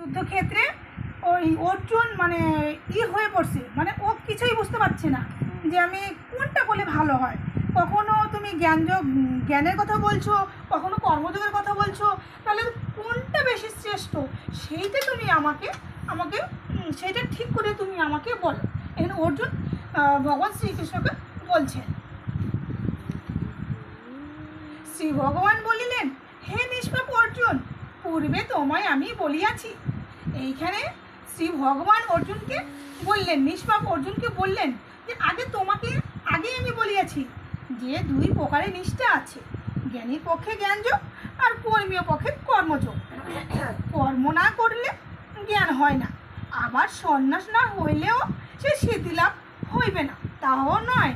যুদ্ধক্ষেত্রে ওই অর্জুন মানে হয়ে পড়ছে, মানে ও কিছুই বুঝতে পারছে না যে আমি কোনটা করলে ভালো হয়। কখনো তুমি জ্ঞানের কথা বলছো, কখনো কর্মযোগের কথা বলছো, তাহলে কোনটা বেশি শ্রেষ্ঠ সেইটা তুমি আমাকে আমাকে সেইটা ঠিক করে তুমি আমাকে বলো। এখানে অর্জুন ভগবান শ্রীকৃষ্ণকে বলছেন। শ্রী ভগবান বলিলেন, হে নিষ্পাপ অর্জুন, পূর্বে তোমায় আমি বলিয়াছি। এইখানে শ্রী ভগবান অর্জুনকে বললেন, নিষ্পাপ অর্জুনকে বললেন যে আগে আমি বলিয়াছি যে দুই প্রকারের নিষ্ঠা আছে, জ্ঞানীর পক্ষে জ্ঞানযোগ আর কর্মীয় পক্ষে কর্মযোগ। কর্ম না করলে জ্ঞান হয় না, আবার সন্ন্যাস না হইলেও সে সিদ্ধি লাভ হইবে না, তাও নয়।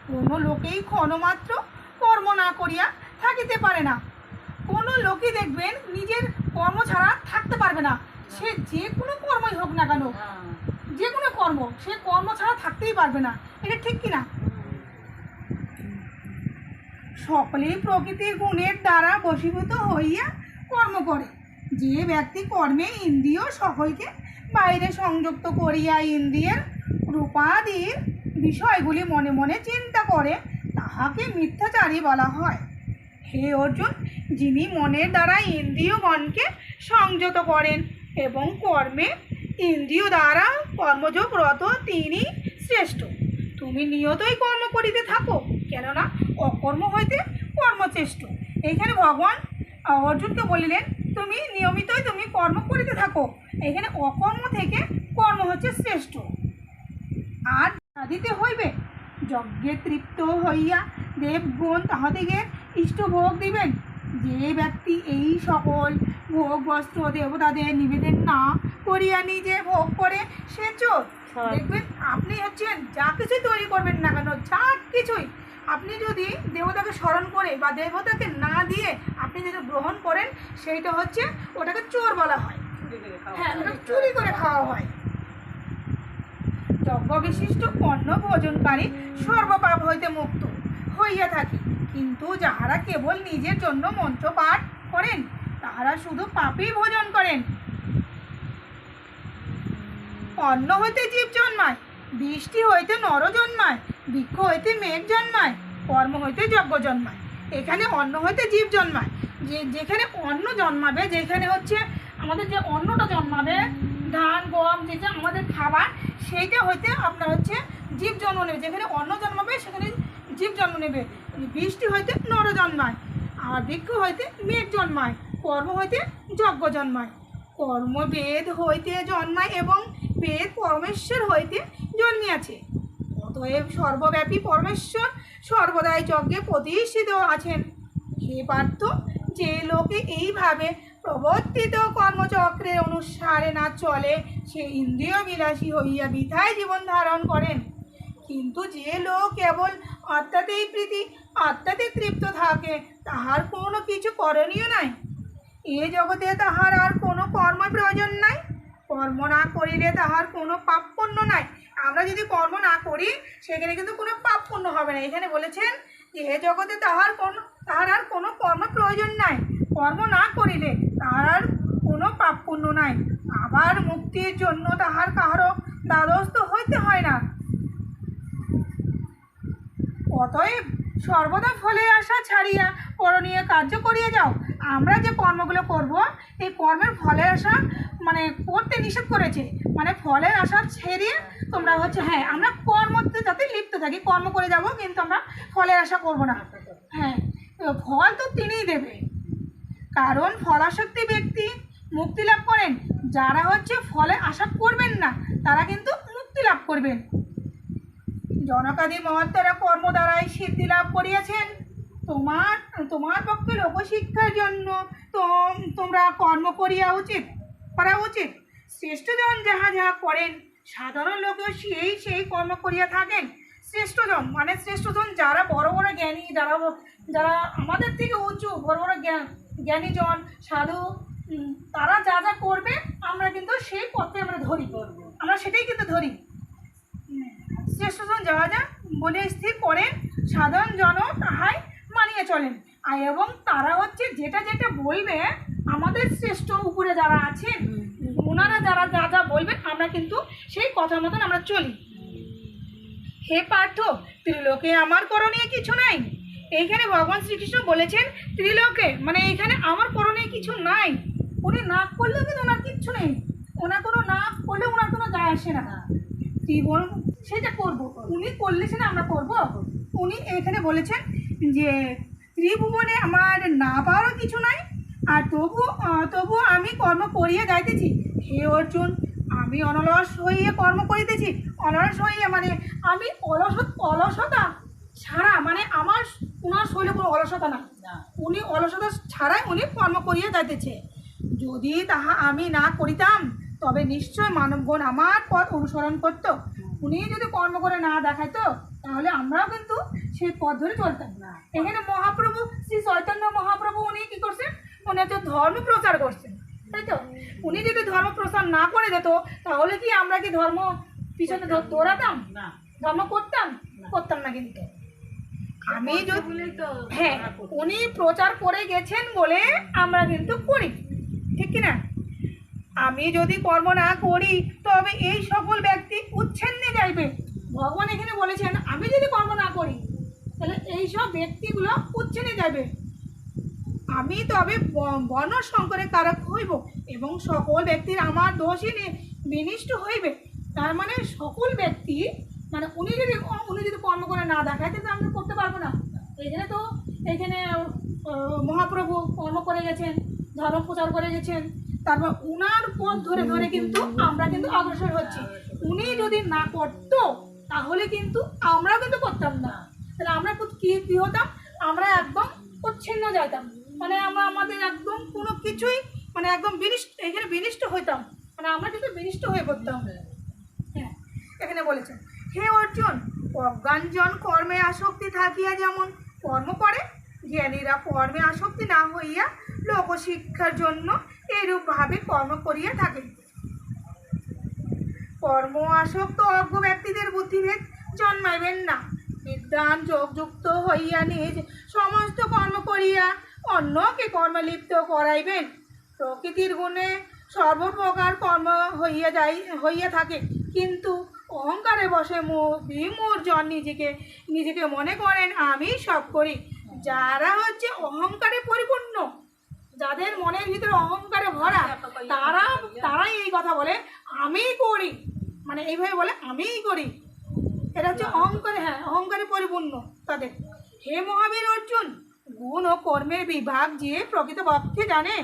কোনো লোকেই ক্ষণমাত্র কর্ম না করিয়া থাকিতে পারে না। কোনো লোকই দেখবেন নিজের কর্ম ছাড়া থাকতে পারবে না, সে যে কোনো কর্মই হোক না কেন, যে কোনো কর্ম, সে কর্ম ছাড়া থাকতেই পারবে না। এটা ঠিক কিনা? সকলেই প্রকৃতির গুণের দ্বারা বশীভূত হইয়া কর্ম করে। যে ব্যক্তি কর্মে ইন্দ্রিয় সকলকে বাইরে সংযুক্ত করিয়া ইন্দ্রিয়ের রূপাদির বিষয়গুলি মনে মনে চিন্তা করে, তাহাকে মিথ্যাচারী বলা হয়। হে অর্জুন, যিনি মনের দ্বারা ইন্দ্রিয়গণকে সংযত করেন এবং কর্মে ইন্দ্রিয় দ্বারা কর্মযোগ রত, তিনি শ্রেষ্ঠ। তুমি নিয়তই কর্ম করিতে থাকো, কেননা অকর্ম হইতে কর্মশ্রেষ্ঠ। এইখানে ভগবান অর্জুনকে বলিলেন, তুমি নিয়মিতই তুমি কর্ম করিতে থাকো, এখানে অকর্ম থেকে কর্ম হচ্ছে শ্রেষ্ঠ। আর দিতে হইবে, যজ্ঞে তৃপ্ত হইয়া দেবগণ তাহাদিগের ইষ্টভোগ দিবেন। যে ব্যক্তি এই সকল ভোগ বস্ত্র দেবতাদের নিবেদন না করিয়া নিজে ভোগ করে, সে চোর। দেখবেন আপনি হচ্ছেন যা কিছুই তৈরি করবেন না কেন, যা কিছুই আপনি যদি দেবতাকে স্মরণ করে বা দেবতাকে না দিয়ে আপনি যেটা গ্রহণ করেন, সেইটা হচ্ছে ওটাকে চোর বলা হয়। হ্যাঁ, চুরি করে খাওয়া হয়। যজ্ঞ বিশিষ্ট পণ্য ভোজনকারী সর্বপাপ হইতে মুক্ত হইয়া থাকে, কিন্তু যাহারা কেবল নিজের জন্য মন্ত্র পাঠ করেন, তাহারা শুধু পাপই ভোজন করেন। অন্ন হইতে জীব জন্মায়, বৃষ্টি হইতে নর জন্মায়, বৃক্ষ হইতে মেঘ জন্মায়, কর্ম হইতে যজ্ঞ জন্মায়। এখানে অন্ন হইতে জীব জন্মায়, যেখানে অন্ন জন্মাবে, যেখানে হচ্ছে আমাদের যে অন্নটা জন্মাবে, ধান গম যেটা আমাদের খাবার, সেইটা হইতে আপনার হচ্ছে জীব জন্ম নেবে। যেখানে অন্ন জন্মাবে সেখানে জীব জন্ম নেবে। বৃষ্টি হইতে নর জন্মায়, আর বৃক্ষ হইতে মেঘ জন্মায়, কর্ম হইতে যজ্ঞ জন্মায়। কর্ম বেদ হইতে জন্মায় এবং বেদ পরমেশ্বর হইতে জন্মিয়াছে। অতএব সর্বব্যাপী পরমেশ্বর সর্বদাই যজ্ঞে প্রতিষ্ঠিত আছেন। হে পার্থ, যে লোকে এইভাবে প্রবর্তিত কর্মচক্রের অনুসারে না চলে, সে ইন্দ্রিয় বিলাসী হইয়া বৃথায় জীবন ধারণ করেন। কিন্তু যে লোক কেবল আত্মাতেই প্রীতি, আত্মাতে তৃপ্ত থাকে, তাহার কোনো কিছু করণীয় নাই। এ জগতে তাহার আর কোনো কর্মের প্রয়োজন নাই। কর্ম না করিলে তাহার কোনো পাপ পুণ্য নাই। আমরা যদি কর্ম না করি সেখানে কিন্তু কোনো পাপ পুণ্য হবে না। এখানে বলেছেন যে এ জগতে তাহার আর কোনো কর্ম প্রয়োজন নাই। কর্ম না করিলে তাহার আর কোনো পাপ পুণ্য নাই। আবার মুক্তির জন্য তাহার কাহারও দ্বারস্থ হইতে হয় না। অতএব সর্বদা ফলের আশা ছাড়িয়া করণীয় কার্য করিয়া যাও। আমরা যে কর্মগুলো করব, এই কর্মের ফলের আশা মানে করতে নিষেধ করেছে, মানে ফলের আশা ছেড়ে তোমরা হচ্ছে, হ্যাঁ আমরা কর্মতে যাতে লিপ্ত থাকি, কর্ম করে যাব, কিন্তু আমরা ফলের আশা করব না। হ্যাঁ, ফল তো তিনিই দেবে, কারণ ফলাসক্তি ব্যক্তি মুক্তি লাভ করেন। যারা হচ্ছে ফলে আশা করবেন না, তারা কিন্তু মুক্তি লাভ করবেন। জনকাদি মহাত্মারা কর্ম দ্বারাই সিদ্ধি লাভ করিয়াছেন। তোমার পক্ষে লোকশিক্ষার জন্য তোমরা কর্ম করা উচিত। শ্রেষ্ঠজন যাহা যাহা করেন, সাধারণ লোকেও সেই কর্ম করিয়া থাকেন। শ্রেষ্ঠজন যারা বড় বড় জ্ঞানী, যারা আমাদের থেকে উঁচু, বড় বড় জ্ঞানীজন সাধু, তারা যা যা করবে আমরা কিন্তু সেই পথে আমরা সেটাই কিন্তু ধরি। শ্রেষ্ঠজন যাহা যা বলে স্থির করেন, সাধারণ জন তাহাই মানিয়ে চলেন। এবং তারা হচ্ছে যেটা যেটা বলবে, আমাদের শ্রেষ্ঠ উপরে যারা আছেন কথা মতন আমরা চলি। হে পার্থ, ত্রিলোকে আমার করণীয় কিছু নাই। এইখানে ভগবান শ্রীকৃষ্ণ বলেছেন ত্রিলোকে, মানে এইখানে আমার করণীয় কিছু নাই। উনি না করলেও কিন্তু ওনার কিচ্ছু নেই, ওনার কোনো না করলেও ওনার কোনো যায় আসে না। ত্রিভুবন সেটা করবো, উনি করলে সেটা আমরা করবো। উনি এখানে বলেছেন যে ত্রিভুবনে আমার না পাওয়ারও কিছু নাই, আর তবু আমি কর্ম করিয়া যাইতেছি। হে অর্জুন, আমি অনলস হইয়া কর্ম করিতেছি। অনলস হইয়া মানে আমি অলসতা ছাড়া, মানে আমার ওনার শরীরে কোনো অলসতা না, উনি অলসতা ছাড়াই উনি কর্ম করিয়া যাইতেছে। যদি তাহা আমি না করিতাম তবে নিশ্চয় মানবগণ আমার পথ অনুসরণ করত। উনি যদি কর্ম করে না দেখাইতো তাহলে আমরাও কিন্তু সেই পথ ধরে চলতাম না। এখানে মহাপ্রভু শ্রী চৈতন্য মহাপ্রভু উনি কী করছেন, উনি হচ্ছে ধর্ম প্রচার করছেন, তাই তো? উনি যদি ধর্ম প্রচার না করে দিত তাহলে কি আমরা কি ধর্ম পিছনে দৌড়াতাম? ধর্ম করতাম না। কিন্তু আমি যদি হ্যাঁ, উনি প্রচার করে গেছেন বলে আমরা কিন্তু করি, ঠিক কিনা? আমি যদি কর্ম না করি তবে এই সকল ব্যক্তি উচ্ছন্নে যাইবে। ভগবান এখানে বলেছেন আমি যদি কর্ম না করি তাহলে এই সব ব্যক্তিগুলো উচ্ছন্নে যাবে। আমি তবে বর্ণ সংকরের কারক হইব এবং সকল ব্যক্তির আমার দোষই বিনিষ্ট হইবে। তার মানে সকল ব্যক্তি, মানে উনি যদি কর্ম করে না দেখায় তাহলে আমরা করতে পারবো না। এখানে মহাপ্রভু কর্ম করে গেছেন, ধর্ম প্রচার করে গেছেন, তারপর উনার পথ ধরে ধরে কিন্তু আমরা কিন্তু অগ্রসর হচ্ছি। উনি যদি না করতো তাহলে কিন্তু আমরা কিন্তু করতাম না। তাহলে আমরা কি হতাম, আমরা একদম উচ্ছিন্ন যাইতাম, মানে আমরা আমাদের একদম কোনো কিছুই মানে একদম বিনিষ্ট হইতাম, মানে আমরা কিন্তু বিনিষ্ট হয়ে পড়তাম। হ্যাঁ, এখানে বলেছেন হে অর্জুন, অজ্ঞানজন কর্মে আসক্তি থাকিয়া যেমন কর্ম করে, জ্ঞানীরা কর্মে আসক্তি না হইয়া লোকশিক্ষার জন্য এরূপভাবে কর্ম করিয়া থাকে। কর্ম আসক্ত অজ্ঞ ব্যক্তিদের বুদ্ধিভেদ জন্মাইবেন না। বিদ্বান যোগযুক্ত হইয়া নিজ সমস্ত কর্ম করিয়া অন্যকে কর্মলিপ্ত করাইবেন। প্রকৃতির গুণে সর্বপ্রকার কর্ম হইয়া থাকে, কিন্তু অহংকারে বসে বিমূঢ় জন নিজেকে মনে করেন আমি সব করি। যারা হচ্ছে অহংকারে পরিপূর্ণ, যাদের মনের ভিতরে অহংকারে ভরা, তারাই এই কথা বলে আমি করি, মানে এইভাবে বলে আমিই করি। এটা হচ্ছে অহংকারে পরিপূর্ণ তাদের। হে মহাবীর অর্জুন, গুণ ও কর্মের বিভাগ যে প্রকৃতপক্ষে জানে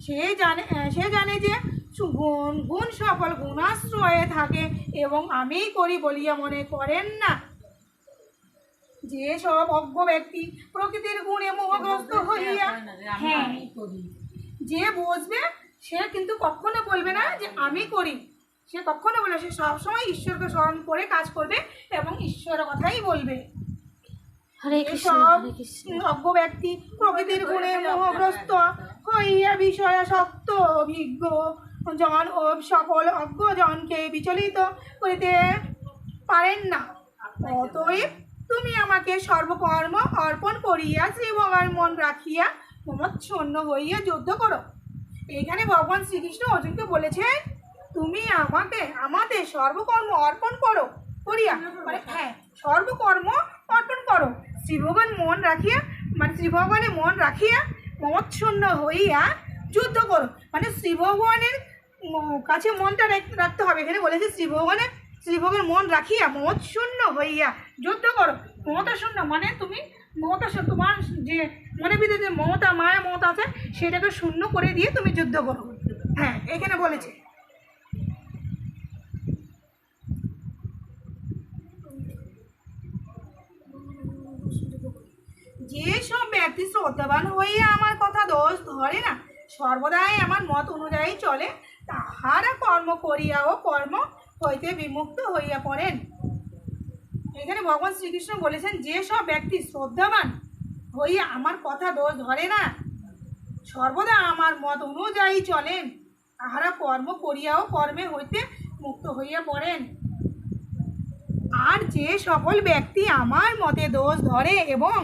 সে জানে যে গুণ সকল গুণাশ্রয়ে থাকে এবং আমিই করি বলিয়া মনে করেন না। যে সব অজ্ঞ ব্যক্তি প্রকৃতির গুণে মোহগ্রস্ত হইয়া যে বুঝবে সে কিন্তু কখনো বলবে না যে আমি করি, সে কখনো বলবে, সে সবসময় ঈশ্বরকে স্মরণ করে কাজ করবে এবং ঈশ্বরের কথাই বলবে। সব অজ্ঞ ব্যক্তি প্রকৃতির গুণে মোহগ্রস্ত হইয়া বিষয়াসক্ত অভিজ্ঞ জন ও সকল অজ্ঞ জনকে বিচলিত করিতে পারেন না। অতএব তুমি আমাকে সর্বকর্ম অর্পণ করিয়া শ্রী ভগবান মন রাখিয়া মমচ্ছন্ন হইয়া যুদ্ধ করো। এখানে ভগবান শ্রীকৃষ্ণ অর্জুনকে বলেছেন তুমি আমাদের সর্বকর্ম অর্পণ করিয়া, মানে সর্বকর্ম অর্পণ করো, শ্রী ভগবান মন রাখিয়া, মানে শ্রী ভগবানের মন রাখিয়া মমচ্ছন্ন হইয়া যুদ্ধ করো, মানে শ্রী ভগবানের কাছে মনটা রাখতে হবে। এখানে বলেছে শ্রী ভগবানের মন রাখিয়া মমচ্ছন্ন হইয়া যুদ্ধ করো। মমতা শূন্য মানে তুমি তোমার যে মনের ভিতরে যে মায়া মমতা আছে সেটাকে শূন্য করে দিয়ে তুমি যুদ্ধ করো। হ্যাঁ, এখানে বলেছে যে সব ব্যক্তি শ্রদ্ধাবান হইয়া আমার কথা দোষ ধরে না, সর্বদাই আমার মত অনুযায়ী চলে, তাহারা কর্ম করিয়া ও কর্ম হইতে বিমুক্ত হইয়া পড়েন। এখানে ভগবান শ্রীকৃষ্ণ বলেছেন যে সব ব্যক্তি শ্রদ্ধাবান হইয়া আমার কথা দোষ ধরে না, সর্বদা আমার মত অনুযায়ী চলেন, তাহারা কর্ম করিয়া ও কর্মে হইতে মুক্ত হইয়া পড়েন। আর যে সকল ব্যক্তি আমার মতে দোষ ধরে এবং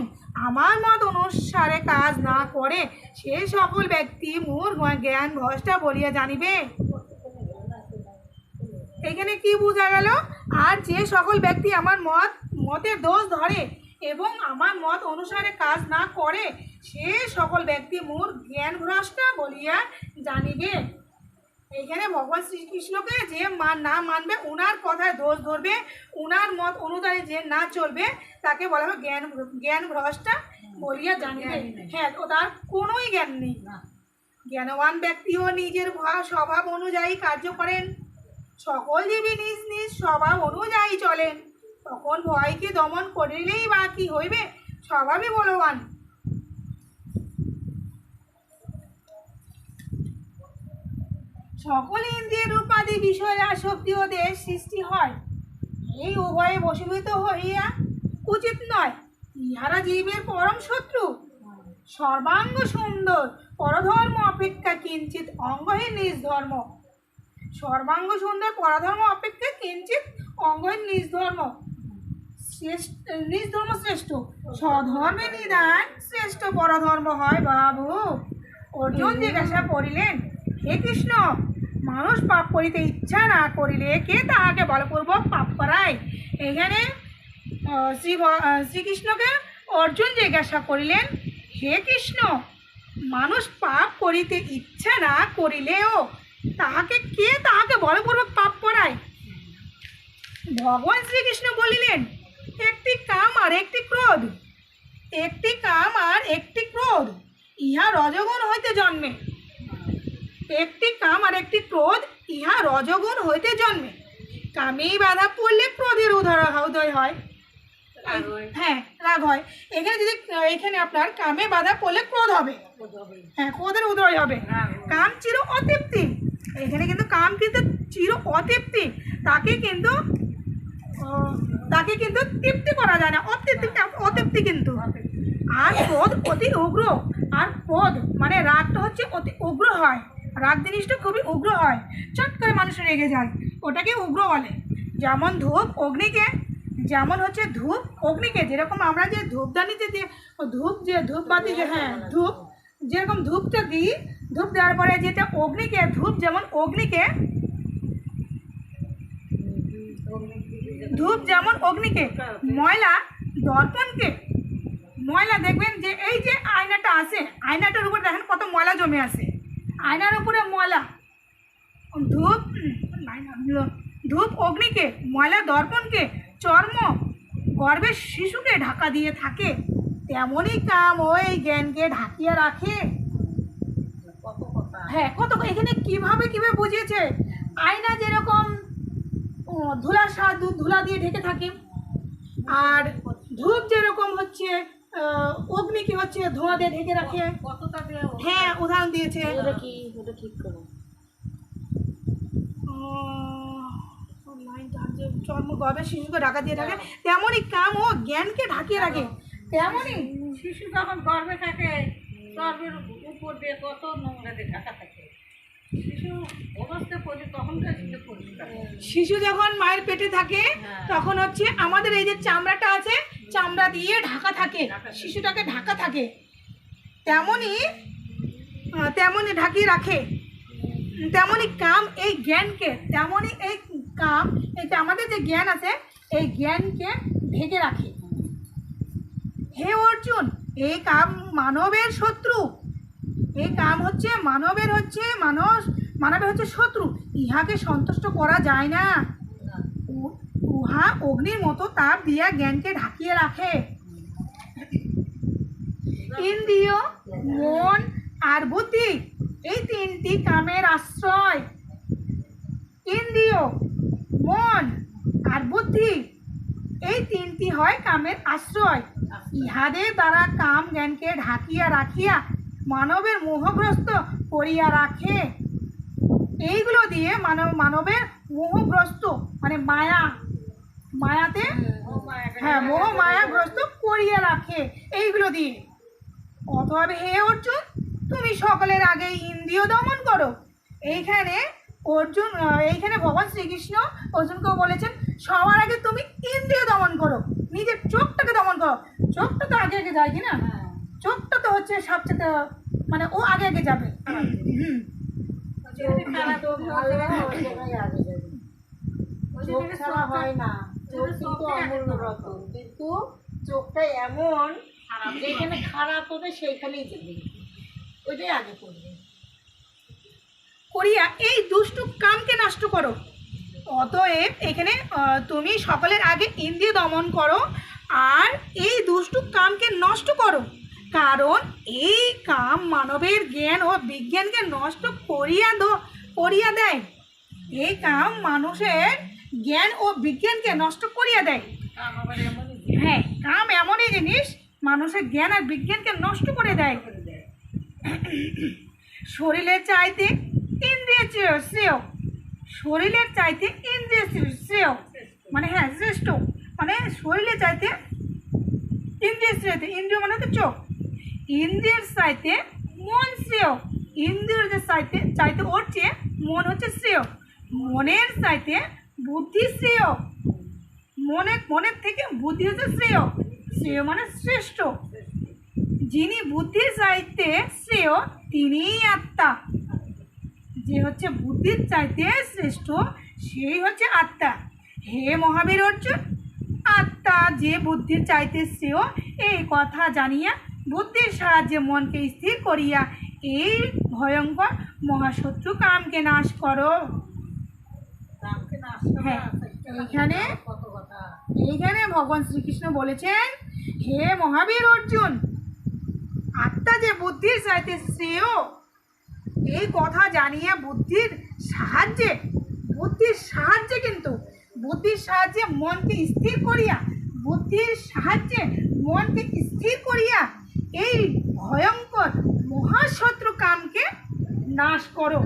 আমার মত অনুসারে কাজ না করে সে সকল ব্যক্তি মূঢ় জ্ঞান ভ্রষ্টা বলিয়া জানিবে। এখানে কি বোঝা গেল? আর যে সকল ব্যক্তি আমার মতের দোষ ধরে এবং আমার মত অনুসারে কাজ না করে, সে সকল ব্যক্তি মোর জ্ঞান ভ্রষ্ট বলিয়া জানিবে। এখানে ভগবান শ্রীকৃষ্ণকে যে না মানবে, ওনার কথায় দোষ ধরবে, ওনার মত অনুযায়ী যে না চলবে, তাকে বলা হবে জ্ঞান ভ্রষ্টা বলিয়া জানিবে। হ্যাঁ, তো তার কোনোই জ্ঞান নেই। জ্ঞানবান ব্যক্তিও নিজের স্বভাব অনুযায়ী কার্য করেন, সকল জীবী নিজ নিজ স্বভাব অনুযায়ী চলেন, তখন ভয়কে দমন করিলেই বা কি হইবে, স্বভাবই বলবান। সকল ইন্দ্রিয়ের উপাধি বিষয়ে আসক্তি ও দেশ সৃষ্টি হয়, এই উভয়ে বশীভূত হইয়া উচিত নয়। ইহারা জীবের পরম শত্রু। সর্বাঙ্গ সুন্দর পরধর্ম অপেক্ষা কিঞ্চিত অঙ্গহীন নিজ ধর্ম। সর্বাঙ্গ সুন্দর পরধর্ম অপেক্ষা কিঞ্চিত অঙ্গহীন নিজ ধর্ম শ্রেষ্ঠ। স্বধর্মে নিদান শ্রেষ্ঠ পরধর্ম হয় বাবু। অর্জুন জিজ্ঞাসা করিলেন, হে কৃষ্ণ, মানুষ পাপ করিতে ইচ্ছা না করিলে কে তাহাকে বলপূর্বক পাপ করায়? এখানে শ্রীকৃষ্ণকে অর্জুন জিজ্ঞাসা করিলেন, হে কৃষ্ণ, মানুষ পাপ করিতে ইচ্ছা না করিলেও কে তাহাকে বলপূর্বক পাপ করায়? ভগবান শ্রীকৃষ্ণ বলিলেন, একটি কাম আর একটি ক্রোধ। একটি কাম আর একটি ক্রোধ ইহা রজগুণ হইতে জন্মে। একটি কাম আর একটি ক্রোধ ইহা রজগুণ হইতে জন্মে। কামেই বাধা পড়লে ক্রোধের উদয় হয়। হ্যাঁ, রাগ হয়। এখানে আপনার কামে বাধা পড়লে ক্রোধ হবে। হ্যাঁ, ক্রোধের উদয় হবে। কাম চির অতৃপ্তি। এখানে কিন্তু কাম কিন্তু চির অতৃপ্তি, তাকে কিন্তু তৃপ্তি করা যায় না, অতৃপ্তি কিন্তু। আর ক্রোধ অতি উগ্র। আর ক্রোধ মানে রাগটা হচ্ছে অতি উগ্র হয়। রাগ জিনিসটা খুবই উগ্র হয়, চট করে মানুষ রেগে যায়, ওটাকে উগ্র বলে। যেমন ধূপ অগ্নিকে যেরকম আমরা যে ধূপদানিতে যে ধূপবাতি হ্যাঁ ধূপ যেরকম ধূপটা দিই, ধূপ দেওয়ার পরে যেটা অগ্নিকে ধূপ যেমন অগ্নিকে ময়লা দর্পণকে ময়লা দেখবেন যে এই যে আয়নাটা আছে, আয়নাটার উপর দেখেন কত ময়লা জমে আছে, আয়নার উপরে ময়লা। ধূপ অগ্নিকে, ময়লা দর্পণকে, চর্ম গর্ভের শিশুকে ঢাকা দিয়ে থাকে, তেমনই কাম ওই জ্ঞানকে ঢাকিয়ে রাখে। হ্যাঁ, এখানে কিভাবে বুঝিয়েছে। আয়না যেরকম ধুলা দিয়ে ঢেকে থাকে, আর ধূপ যেরকম হচ্ছে অগ্নিকে হচ্ছে ধোঁয়া দিয়ে ঢেকে রাখে। হ্যাঁ, উদাহরণ দিয়েছে। চর্ম গর্ভের শিশুকে ঢাকা দিয়ে থাকে, তেমনই কাম ও জ্ঞানকে ঢাকিয়ে রাখে। তেমনই শিশু যখন গর্ভে থাকে, গর্ভের উপর দিয়ে কত নোংরা দিয়ে ঢাকা থাকে। শিশু যখন মায়ের পেটে থাকে তখন হচ্ছে আমাদের এই যে চামড়াটা আছে, চামড়া দিয়ে ঢাকা থাকে, শিশুটাকে ঢাকা থাকে, তেমনই ঢাকিয়ে রাখে। তেমনই কাম এই জ্ঞানকে, তেমনই এই কাম এই আমাদের যে জ্ঞান আছে এই জ্ঞানকে ঢেকে রাখে। হে অর্জুন, এই কাম মানবের শত্রু। এই কাম হচ্ছে মানবের শত্রু। ইহাকে সন্তুষ্ট করা যায় না। উহা অগ্নির মতো তাপ দিয়া জ্ঞানকে ঢাকিয়ে রাখে। ইন্দ্রিয়, মন আর বুদ্ধি এই তিনটি কামের আশ্রয়। ইন্দ্রিয়, মন আর বুদ্ধি এই তিনটি হয় কামের আশ্রয়। ইহাদের দ্বারা কাম জ্ঞানকে ঢাকিয়া রাখিয়া মানবের মোহগ্রস্ত করিয়া রাখে। এইগুলো দিয়ে মানবের মোহগ্রস্ত মানে মায়াতে মায়াগ্রস্ত করিয়া রাখে এইগুলো দিয়ে। অতএব হে অর্জুন, তুমি সকলের আগে ইন্দ্রিয় দমন করো। এইখানে ভগবান শ্রীকৃষ্ণ অর্জুনকেও বলেছেন, সবার আগে তুমি ইন্দ্রিয় দমন করো, নিজের চোখটাকে দমন করো। চোখটা তো আগে যায় কি না, চোখটা তো হচ্ছে সবচেয়ে মানে ও আগে যাবে। চোখ ছাড়া হয় না, চোখ কিন্তু অমূল্য রতন, কিন্তু চোখটা এমন যেখানে খারাপ হবে সেইখানেই যাবে, ওইটাই আগে করবে। করিয়া এই দুষ্টু কামকে নষ্ট করো। অতএব এখানে তুমি সকলের আগে ইন্দ্রিয় দমন করো আর এই দুষ্টু কামকে নষ্ট করো, কারণ এই কাম মানবের জ্ঞান ও বিজ্ঞানকে নষ্ট করিয়া দেয়। এই কাম মানুষের জ্ঞান ও বিজ্ঞানকে নষ্ট করিয়া দেয়। কাম আবার এমনই হ্যাঁ, কাম এমনই জিনিস মানুষের জ্ঞান আর বিজ্ঞানকে নষ্ট করে দেয়। করে দেয়। শরীরের চাইতে ইন্দ্রিয় শ্রেয়, শরীরের চাইতে ইন্দ্রিয় শ্রেয়, মানে হ্যাঁ শ্রেষ্ঠ, মানে শরীরের চাইতে ইন্দ্রিয় শ্রেয়, ইন্দ্রিয় মানে তো চোখ, ইন্দ্রিয়ের চাইতে মন শ্রেয়, ইন্দ্রিয়ের যে চাইতে ওর চেয়ে মন হচ্ছে শ্রেয়, মনের চাইতে বুদ্ধি শ্রেয়, মনের থেকে বুদ্ধি হচ্ছে শ্রেয়, শ্রেয় মানে শ্রেষ্ঠ। যিনি বুদ্ধির চাইতে শ্রেয় তিনিই আত্মা, যে হচ্ছে বুদ্ধির চাইতে শ্রেষ্ঠ সেই হচ্ছে আত্মা। হে মহাবীর অর্জুন, আত্মা যে বুদ্ধির চাইতে শ্রেয় এই কথা জানিয়া বুদ্ধির সাহায্যে মনকে স্থির করিয়া এই ভয়ঙ্কর মহাশত্রু কামকে নাশ করো। কামকে নাশ করা, হ্যাঁ, এইখানে এইখানে কত কথা। এইখানে ভগবান শ্রীকৃষ্ণ বলেছেন, হে মহাবীর অর্জুন, আত্মা যে বুদ্ধির চাইতে শ্রেয় এই কথা জানিয়া বুদ্ধির সাহায্যে কিন্তু বুদ্ধির সাহায্যে মনকে স্থির করিয়া এই ভয়ঙ্কর মহাশত্রু কামকে নাশ করো।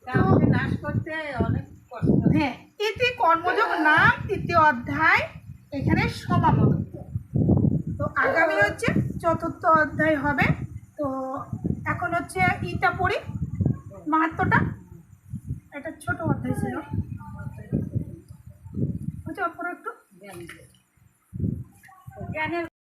কামকে নাশ করতে অনেক কষ্ট। হ্যাঁ, এতে কর্মযোগ নাম 3য় অধ্যায় এখানে সমাপ্ত। তো আগামী হচ্ছে 4র্থ অধ্যায় হবে। তো এখন হচ্ছে ইটা পড়ি, মাহাত্ম্যটা, এটা ছোট অধ্যায় ছিল, হচ্ছে অপর একটু জ্ঞানের